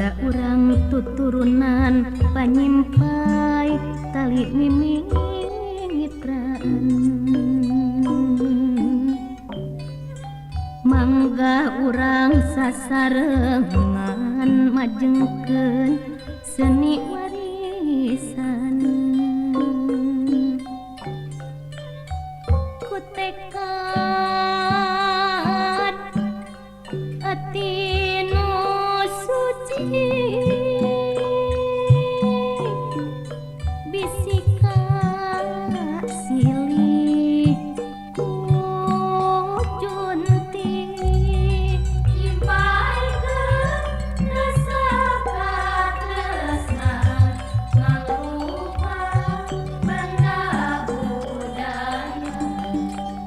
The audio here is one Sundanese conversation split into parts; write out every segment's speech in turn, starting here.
Banda urang tuturunan panyimpai tali mimitraan mangga urang sasarengan majengkeun seni warisan ku tekad ati nu suci bisikan silih junti nyimpaykeun rasa katresna mangrupa banda budaya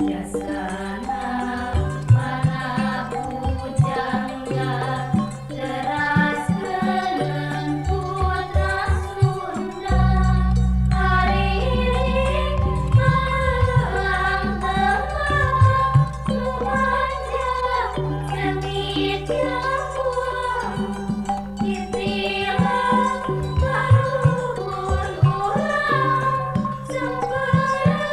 jasana para pujangga teraskeun putra Sunda hariring malang tengah lumanjang seni tiapua ditilang parubun urang sembarang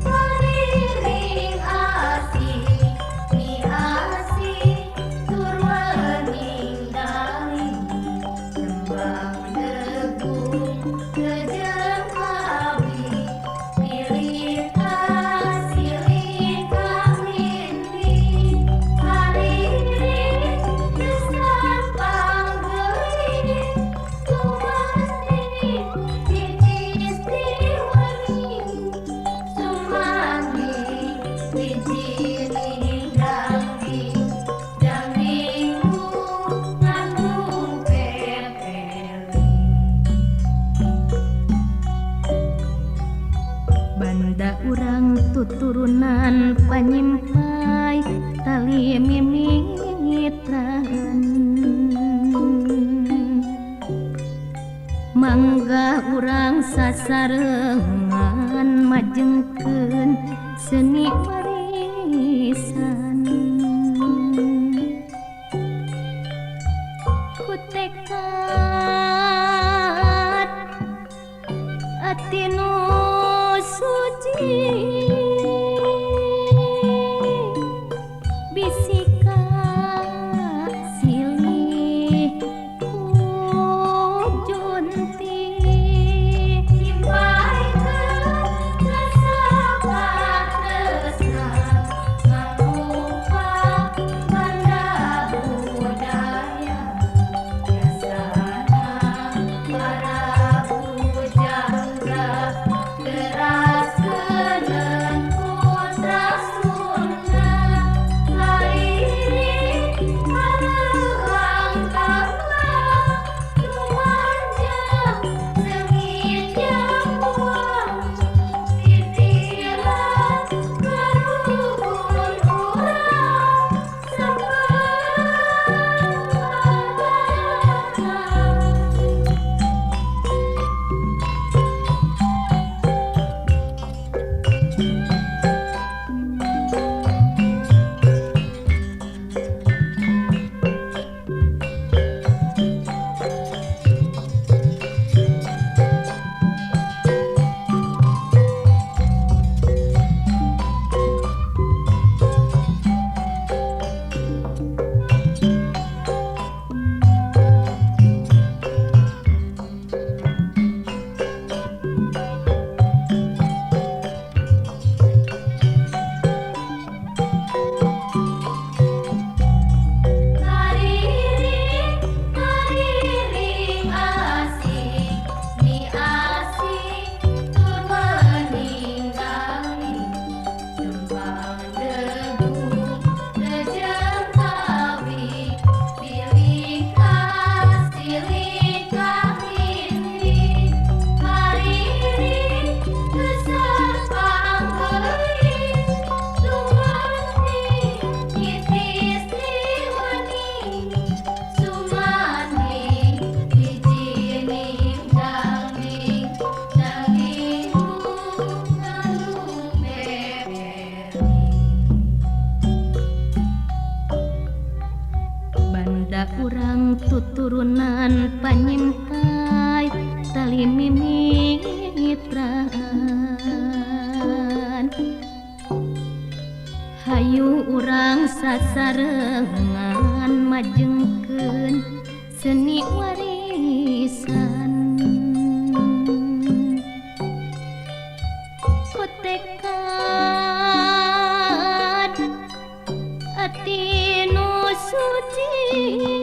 hariring asih mi asih turwening daling tembang degung kejem kawi pilih kasilih kamindi hariring gesan panggeuing tumandi diistiwani sumandi wijining dangding dangdingmu ngandung pepeli Banda urang tuturunan panyimpai tali mimitraan mangga urang sasarengan majengkeun seni warisan ku tekad ati nu suci bisikan silih junti nyimpaykeun rasa katresna mangrupa banda budaya jasana para pujangga teraskeun putra Sunda hari turunan panyintai tali mimitraan hayu urang sasarengan majengkeun seni warisan kotekad ati nu suci